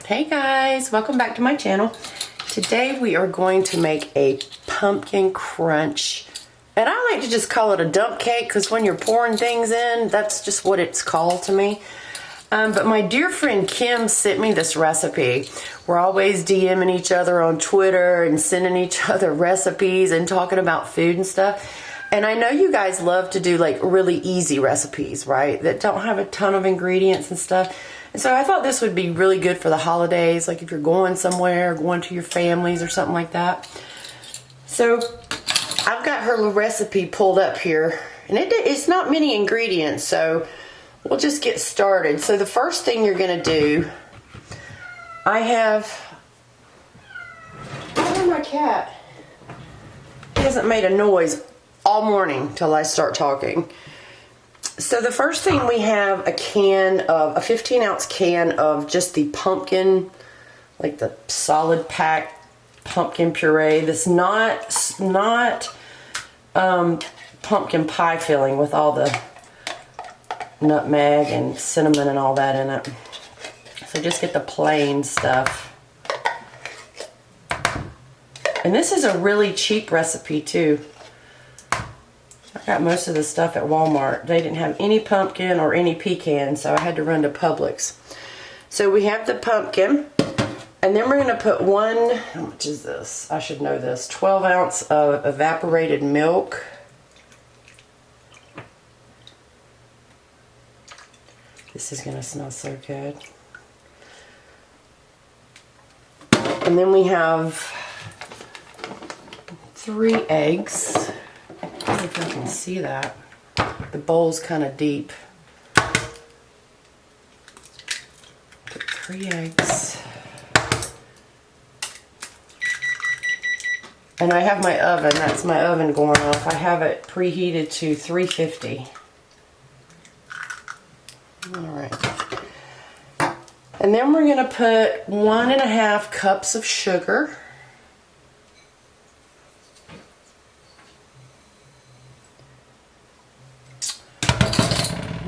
Hey guys, welcome back to my channel. Today we are going to make a pumpkin crunch. And I like to just call it a dump cake because when you're pouring things in, that's just what it's called to me. But my dear friend Kim sent me this recipe. We're always DMing each other on Twitter and sending each other recipes and talking about food and stuff. And I know you guys love to do like really easy recipes, right? That don't have a ton of ingredients and stuff. And so I thought this would be really good for the holidays, like if you're going somewhere, going to your families or something like that. So I've got her little recipe pulled up here, and it's not many ingredients, so we'll just get started. So the first thing you're gonna do, where's my cat? He hasn't made a noise all morning till I start talking. So the first thing we have a 15-ounce can of just the pumpkin, like the solid pack pumpkin puree. That's not pumpkin pie filling with all the nutmeg and cinnamon and all that in it. So just get the plain stuff. And this is a really cheap recipe too. I got most of the stuff at Walmart. They didn't have any pumpkin or any pecan, so I had to run to Publix. So we have the pumpkin, and then we're going to put how much is this? I should know this. 12 ounce of evaporated milk. This is going to smell so good. And then we have 3 eggs. I don't know if I can see that. The bowl's kind of deep. Put 3 eggs. And I have my oven. That's my oven going off. I have it preheated to 350. Alright. And then we're going to put 1.5 cups of sugar.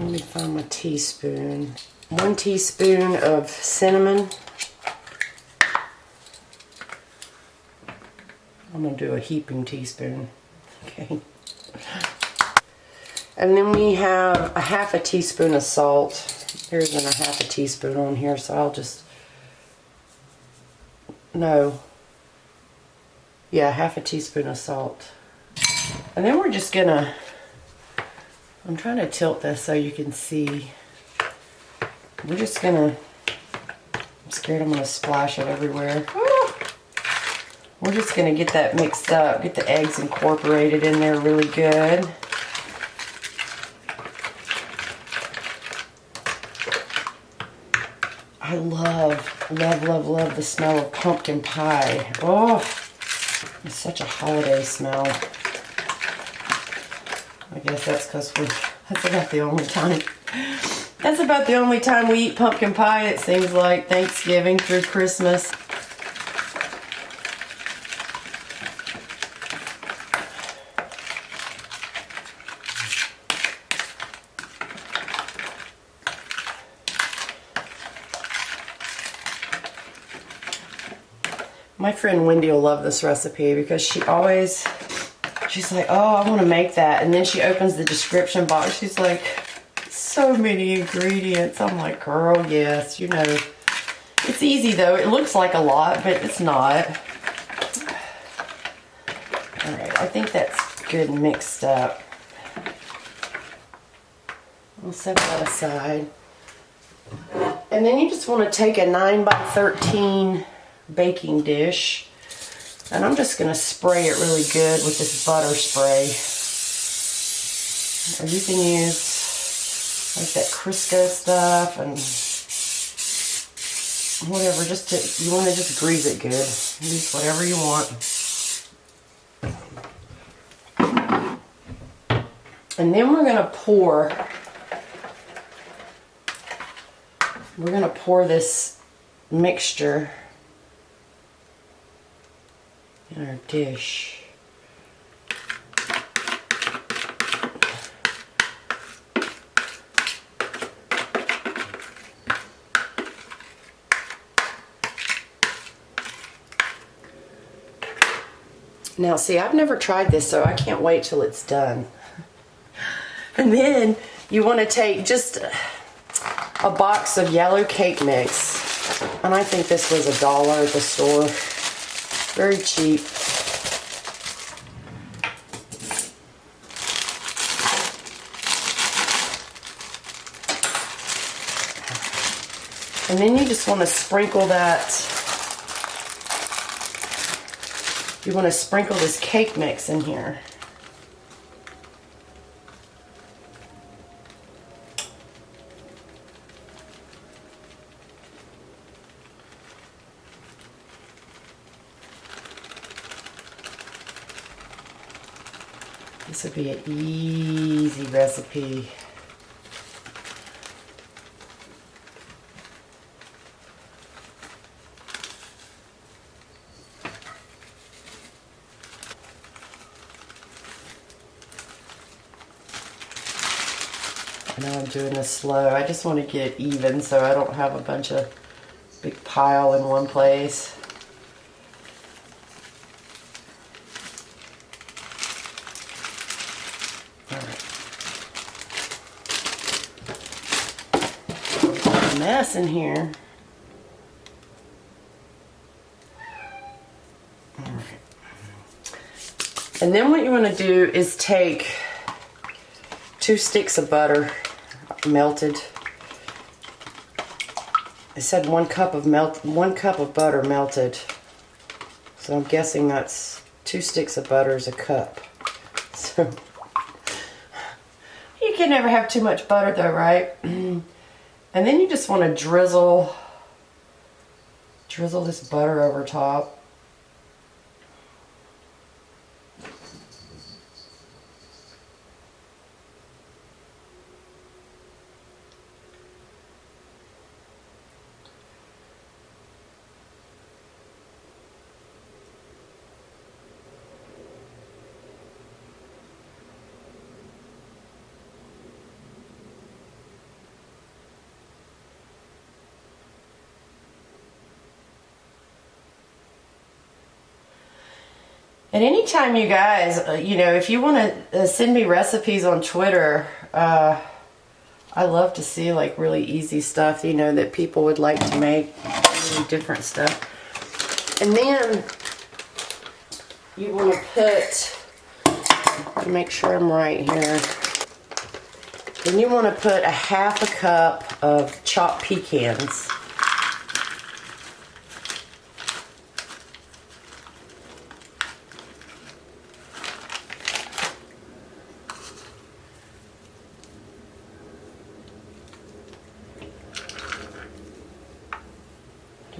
Let me find my teaspoon. 1 teaspoon of cinnamon. I'm going to do a heaping teaspoon. Okay. And then we have a 1/2 teaspoon of salt. There isn't a 1/2 teaspoon on here, so I'll just... No. Yeah, 1/2 teaspoon of salt. And then we're just going to... I'm trying to tilt this so you can see. We're just gonna... I'm scared I'm gonna splash it everywhere. We're just gonna get that mixed up, get the eggs incorporated in there really good. I love the smell of pumpkin pie. Oh, it's such a holiday smell. I guess that's because that's about the only time. That's about the only time we eat pumpkin pie, it seems like. Thanksgiving through Christmas. My friend Wendy will love this recipe because she's like, oh, I want to make that. And then she opens the description box. She's like, so many ingredients. I'm like, girl, yes, you know. It's easy though. It looks like a lot, but it's not. Alright, I think that's good mixed up. I'll set that aside. And then you just want to take a 9x13 baking dish. And I'm just going to spray it really good with this butter spray. Or you can use like that Crisco stuff and whatever. You want to just grease it good. Use whatever you want. And then we're going to pour this mixture in our dish. Now see, I've never tried this, so I can't wait till it's done. And then you want to take just a box of yellow cake mix. And I think this was $1 at the store. Very cheap. And then you just want to sprinkle that. You want to sprinkle this cake mix in here. This would be an easy recipe. I know I'm doing this slow. I just want to get it even so I don't have a bunch of big pile in one place. Alright. A mess in here. Alright. And then what you want to do is take 2 sticks of butter melted. It said 1 cup of butter melted. So I'm guessing that's 2 sticks of butter is a cup. So you can never have too much butter though, right? And then you just want to drizzle this butter over top. And anytime you guys, you know, if you want to send me recipes on Twitter, I love to see like really easy stuff, you know, that people would like to make, really different stuff. And then you want to put, make sure I'm right here. Then you want to put a 1/2 cup of chopped pecans.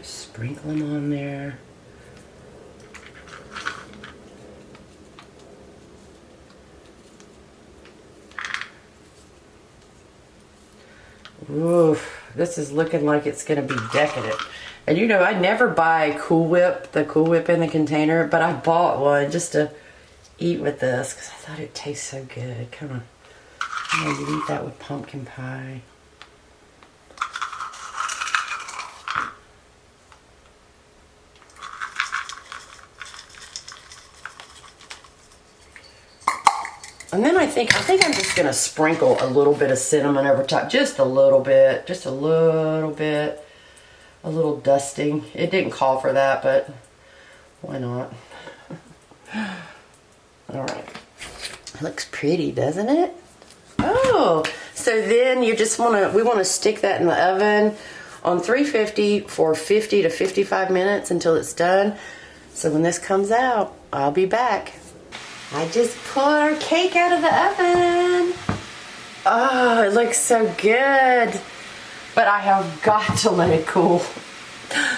Sprinkle them on there. Oof, this is looking like it's going to be decadent. And you know, I never buy Cool Whip, the Cool Whip in the container, but I bought one just to eat with this because I thought it tastes so good. Come on. You know, you eat that with pumpkin pie. And then I think I'm just gonna sprinkle a little bit of cinnamon over top, just a little bit, a little dusting. It didn't call for that, but why not? All right, it looks pretty, doesn't it? Oh, so then you just we want to stick that in the oven on 350 for 50 to 55 minutes until it's done. So when this comes out, I'll be back. I just pulled our cake out of the oven. Oh, it looks so good. But I have got to let it cool.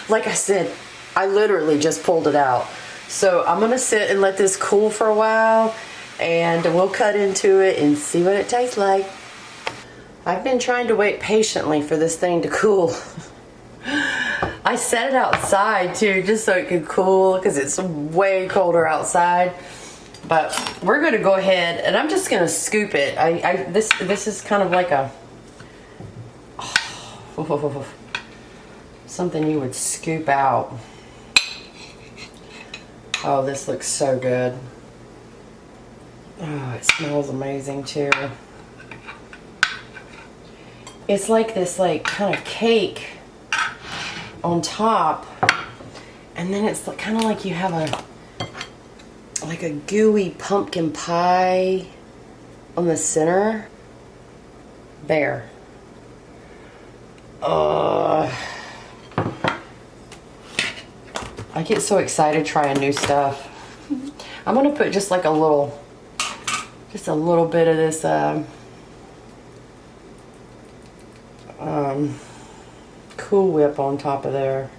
Like I said, I literally just pulled it out. So I'm gonna sit and let this cool for a while and we'll cut into it and see what it tastes like. I've been trying to wait patiently for this thing to cool. I set it outside too, just so it could cool because it's way colder outside. But we're gonna go ahead and I'm just gonna scoop it. This is kind of like a something you would scoop out. Oh, this looks so good. Oh, it smells amazing too. It's like this kind of cake on top, and then it's kind of like you have a gooey pumpkin pie on the center. There. I get so excited trying new stuff. I'm gonna put just like a little bit of this Cool Whip on top of there.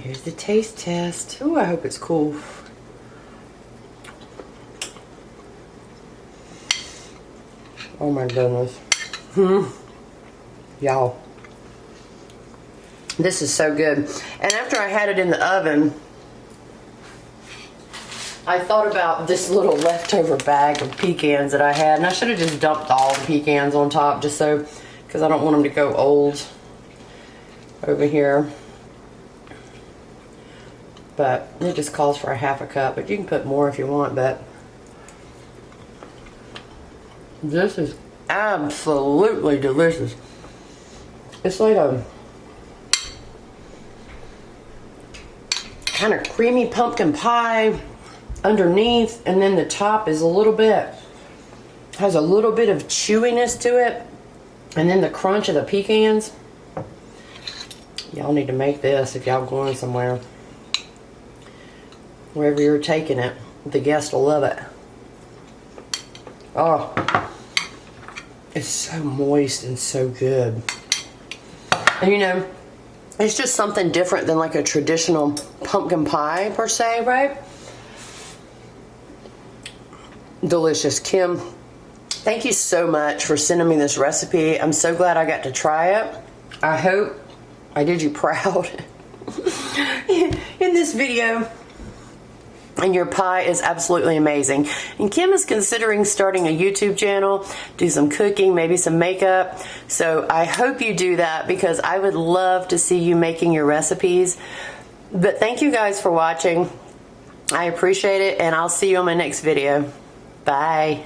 Here's the taste test. Ooh, I hope it's cool. Oh my goodness. Y'all. This is so good. And after I had it in the oven, I thought about this little leftover bag of pecans that I had. And I should have just dumped all the pecans on top just so, because I don't want them to go old over here. But it just calls for a half a cup. But you can put more if you want, but this is absolutely delicious. It's like a kind of creamy pumpkin pie underneath, and then the top is has a little bit of chewiness to it, and then the crunch of the pecans. Y'all need to make this if y'all going somewhere. Wherever you're taking it, the guests will love it. Oh, it's so moist and so good. And you know, it's just something different than like a traditional pumpkin pie per se, right? Delicious. Kim, thank you so much for sending me this recipe. I'm so glad I got to try it. I hope I did you proud in this video. And your pie is absolutely amazing. And Kim is considering starting a YouTube channel, do some cooking, maybe some makeup. So I hope you do that, because I would love to see you making your recipes. But thank you guys for watching. I appreciate it, and I'll see you on my next video. Bye.